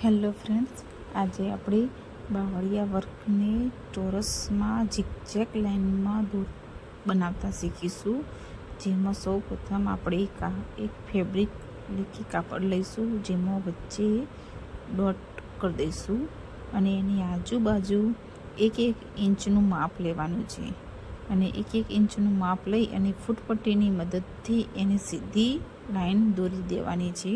Hello friends, આજે આપણે Bavaliya વર્કને ચોરસમાં zigzag લાઇનમાં બનાવતા શીખીશું. જેમાં સૌ પ્રથમ આપણે એક ફેબ્રિક લીકી કાપડ લઈશું, જેમાં વચ્ચે ડોટ કરી દઈશું અને એની આજુબાજુ 1 ઇંચનું માપ લેવાનું છે. અને 1 ઇંચનું માપ લઈ અને ફૂટપટ્ટીની મદદથી એની સીધી લાઈન દોરી દેવાની છે.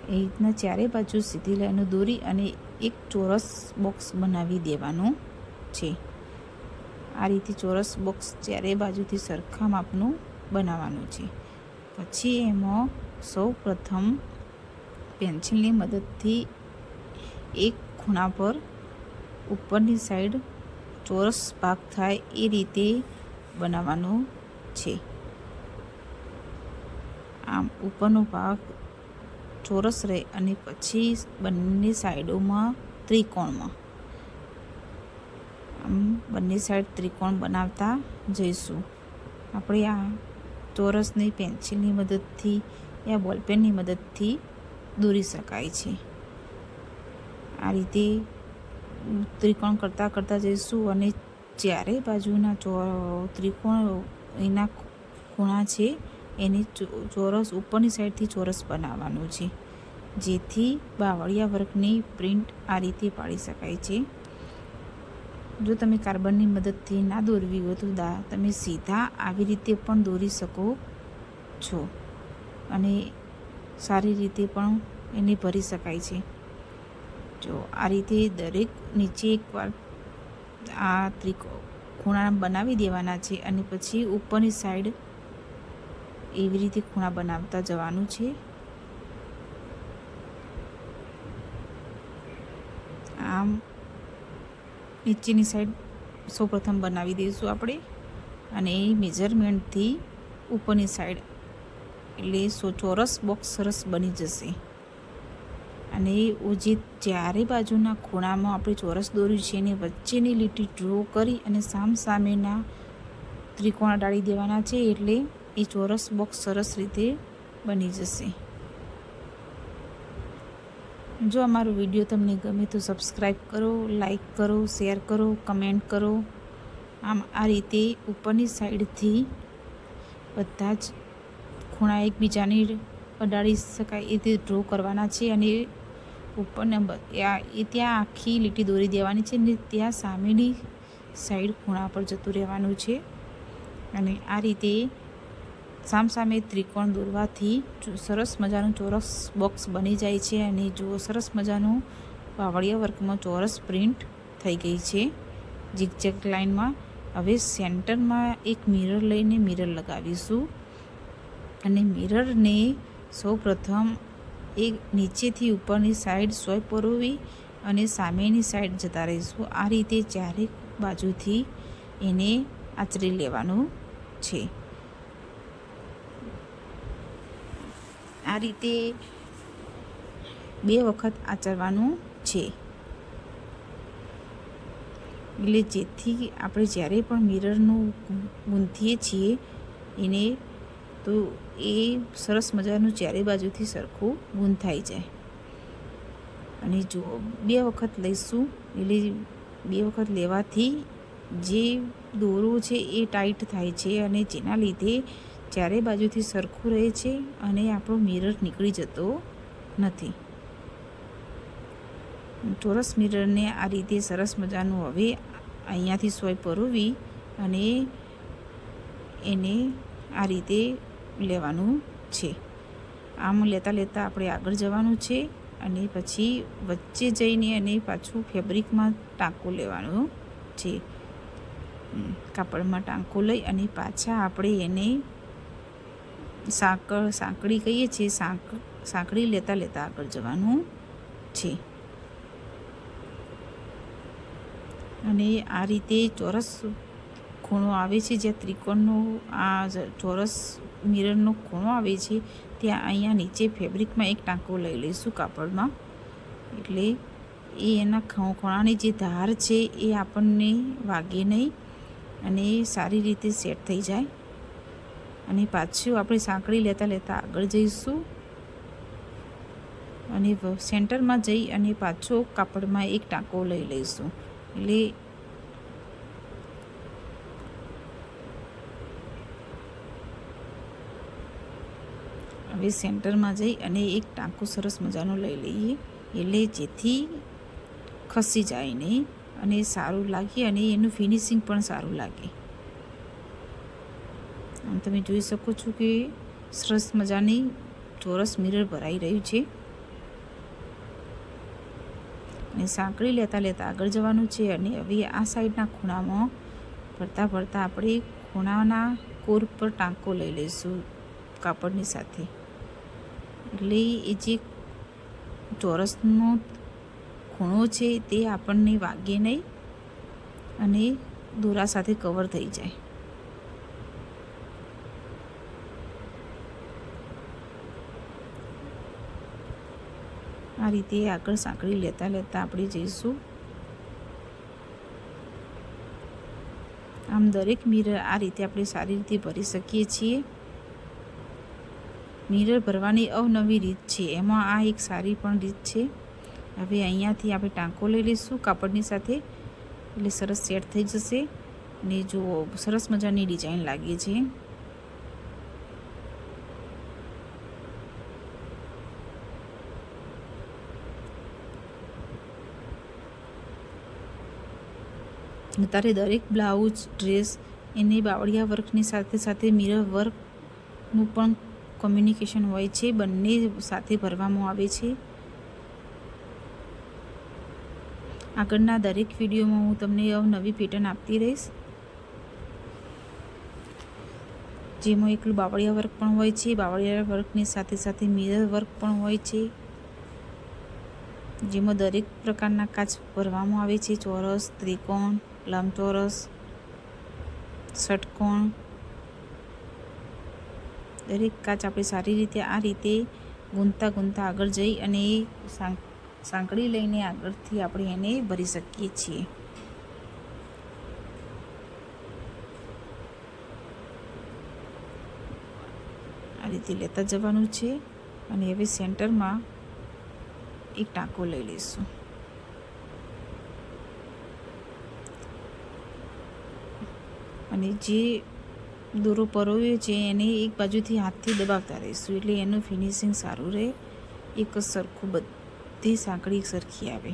એ રીતના ચારે બાજુ સીધી લાઈનો દોરી અને એક ચોરસ બોક્સ બનાવી દેવાનું છે. આ રીતે ચોરસ બોક્સ ચારે બાજુથી સરખા માપનું બનાવવાનું છે. પછી એમાં સૌ પ્રથમ પેન્સિલની મદદથી એક ખૂણા પર ઉપરની સાઈડ ચોરસ ભાગ થાય એ રીતે બનાવવાનો છે. આમ ઉપરનો ભાગ ચોરસ રહે અને પછી બંને સાઈડોમાં ત્રિકોણમાં આમ બંને સાઈડ ત્રિકોણ બનાવતા જઈશું. આપણે આ ચોરસની પેન્સિલની મદદથી યા બોલપેનની મદદથી દોરી શકાય છે. આ રીતે ત્રિકોણ કરતાં જઈશું અને ચારે બાજુના ત્રિકોણ એના ખૂણા છે એની ચોરસ ઉપરની સાઈડથી ચોરસ બનાવવાનું છે, જેથી બાવળિયા વર્કની પ્રિન્ટ આ રીતે પાડી શકાય છે. જો તમે કાર્બનની મદદથી ના દોરવી હોય તો તમે સીધા આવી રીતે પણ દોરી શકો છો અને સારી રીતે પણ એને ભરી શકાય છે. જો આ રીતે દરેક નીચે એકવાર આ ખૂણા બનાવી દેવાના છે અને પછી ઉપરની સાઈડ એવી રીતે ખૂણા બનાવતા જવાનું છે. આમ નીચેની સાઈડ સૌપ્રથમ બનાવી દઈશું આપણે અને એ મેજરમેન્ટથી ઉપરની સાઈડ એટલે ચોરસ બોક્સ સરસ બની જશે. અને જે ચારે બાજુના ખૂણામાં આપણે ચોરસ દોર્યું છે એની વચ્ચેની લીટી ડ્રો કરી અને સામેના ત્રિકોણ ડાળી દેવાના છે, એટલે એ ચોરસ બોક્સ સરસ રીતે બની જશે. જો અમારો વિડીયો તમને ગમે તો સબસ્ક્રાઈબ કરો, લાઈક કરો, શેર કરો, કમેન્ટ કરો. આમ આ રીતે ઉપરની સાઈડથી બધા જ ખૂણા એકબીજાની અડાડી શકાય એ રીતે ડ્રો કરવાના છે અને ઉપરના ત્યાં આખી લીટી દોરી દેવાની છે અને ત્યાં સામેની સાઈડ ખૂણા પર જતું રહેવાનું છે. અને આ રીતે સામસામે ત્રિકોણ દોરવાથી સરસ મજાનું ચોરસ બોક્સ બની જાય છે. અને જુઓ, સરસ મજાનું બાવળિયા વર્કમાં ચોરસ પ્રિન્ટ થઈ ગઈ છે ઝિગઝેગ લાઇનમાં. હવે સેન્ટરમાં એક મિરર લઈને મિરર લગાવીશું અને મિરરને સૌ પ્રથમ એક નીચેથી ઉપરની સાઈડ સ્વાઈપ પરોવી અને સામેની સાઈડ જતા રહીશું. આ રીતે ચારે બાજુથી એને આચરી લેવાનું છે. આ રીતે 2 વખત આચરવાનું છે, એટલે જેથી આપણે જ્યારે પણ મિરરનું ગૂંથીએ છીએ એને તો એ સરસ મજાનું ચારે બાજુથી સરખું ગૂંથાઈ જાય. અને જો 2 વખત લઈશું, એટલે 2 વખત લેવાથી જે દોરો છે એ ટાઈટ થાય છે અને જેના લીધે ચારે બાજુથી સરખું રહે છે અને આપણો મિરર નીકળી જતો નથી. ચોરસ મિરરને આ રીતે સરસ મજાનું હવે અહીંયાથી સ્વાઈપ પરોવી અને એને આ રીતે લેવાનું છે. આમ લેતા આપણે આગળ જવાનું છે અને પછી વચ્ચે જઈને અને પાછું ફેબ્રિકમાં ટાંકો લેવાનો છે. કાપડમાં ટાંકો લઈ અને પાછા આપણે એને સાંકળી કહીએ છીએ, સાંકળી લેતા આગળ જવાનું છે. અને આ રીતે ચોરસ ખૂણો આવે છે, જ્યાં ત્રિકોણનો આ ચોરસ મિરરનો ખૂણો આવે છે ત્યાં અહીંયા નીચે ફેબ્રિકમાં એક ટાંકો લઈ લઈશું કાપડમાં, એટલે એના ખૂણાની જે ધાર છે એ આપણને વાગે નહીં અને સારી રીતે સેટ થઈ જાય. અને પાછું આપણે સાંકળી લેતા આગળ જઈશું અને સેન્ટરમાં જઈ અને પાછો કાપડમાં એક ટાંકો લઈ લઈશું. એટલે હવે સેન્ટરમાં જઈ અને એક ટાંકો સરસ મજાનો લઈ લઈએ, એટલે જેથી ખસી જાય નહીં અને સારું લાગે અને એનું ફિનિશિંગ પણ સારું લાગે. આમ તમે જોઈ શકો છો કે સરસ મજાની ચોરસ મિરર ભરાઈ રહ્યું છે. અને સાંકળી લેતા આગળ જવાનું છે. અને હવે આ સાઈડના ખૂણામાં ભરતા આપણે ખૂણાના કોર પર ટાંકો લઈ લઈશું કાપડની સાથે. એટલે એ જે ચોરસનો ખૂણો છે તે આપણને વાગે નહીં અને દોરા સાથે કવર થઈ જાય. આ રીતે આગળ સાંકળી લેતા આપણે જઈશું. આમ દરેક મિરર આ રીતે આપણે સારી રીતે ભરી શકીએ છીએ. મિરર ભરવાની અવનવી રીત છે, એમાં આ એક સારી પણ રીત છે. હવે અહીંયાથી આપણે ટાંકો લઈ લઈશું કાપડની સાથે, એટલે સરસ સેટ થઈ જશે. અને જો સરસ મજાની ડિઝાઇન લાગે છે. અત્યારે દરેક બ્લાઉઝ ડ્રેસ એની બાવળિયા વર્કની સાથે મિરર વર્કનું પણ કોમ્યુનિકેશન હોય છે, બંને સાથે ભરવામાં આવે છે. આગળના દરેક વિડીયોમાં હું તમને નવી પેટર્ન આપતી રહીશ, જેમાં એકલું બાવળિયા વર્ક પણ હોય છે, બાવળિયા વર્કની સાથે મિરર વર્ક પણ હોય છે, જેમાં દરેક પ્રકારના કાચ ભરવામાં આવે છે. ચોરસ, ત્રિકોણ, લંબચોરસ, ષટકોણ, દરેક કાચ આપણે સારી રીતે આ રીતે ગૂંથતા આગળ જઈ અને સાંકળી લઈને આગળથી આપણે એને ભરી શકીએ છીએ. આ રીતે લેતા જવાનું છે. અને હવે સેન્ટરમાં એક ટાંકો લઈ લઈશું. અને જે દોરો પરોવ્યો છે એને એક બાજુથી હાથથી દબાવતા રહીશું, એટલે એનું ફિનિશિંગ સારું રહે. એક જ સરખું બધી સાંકળી સરખી આવે.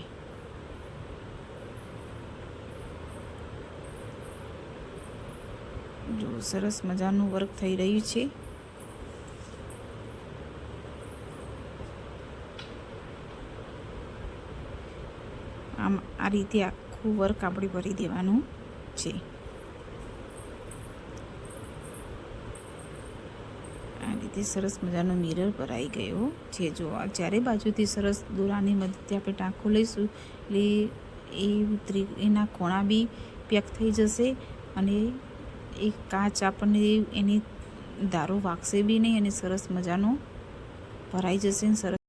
જો સરસ મજાનું વર્ક થઈ રહ્યું છે. આમ આ રીતે આખું વર્ક આપણે ભરી દેવાનું છે. આ રીતે સરસ મજાનો મિરર ભરાઈ ગયો છે. જો ચારે બાજુથી સરસ દોરાની મદદથી આપણે ટાંકો લઈશું, એટલે એના ખૂણા બી પેક થઈ જશે અને એક કાચ આપણને એની ધારો વાગશે બી નહીં અને સરસ મજાનો ભરાઈ જશે. સરસ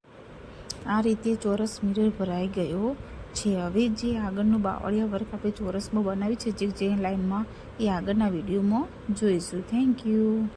આ રીતે ચોરસ મિરર ભરાઈ ગયો છે. હવે જે આગળનું બાવળિયા વર્ક આપણે ચોરસમાં બનાવ્યું છે જે લાઇનમાં, એ આગળના વિડીયોમાં જોઈશું. Thank you.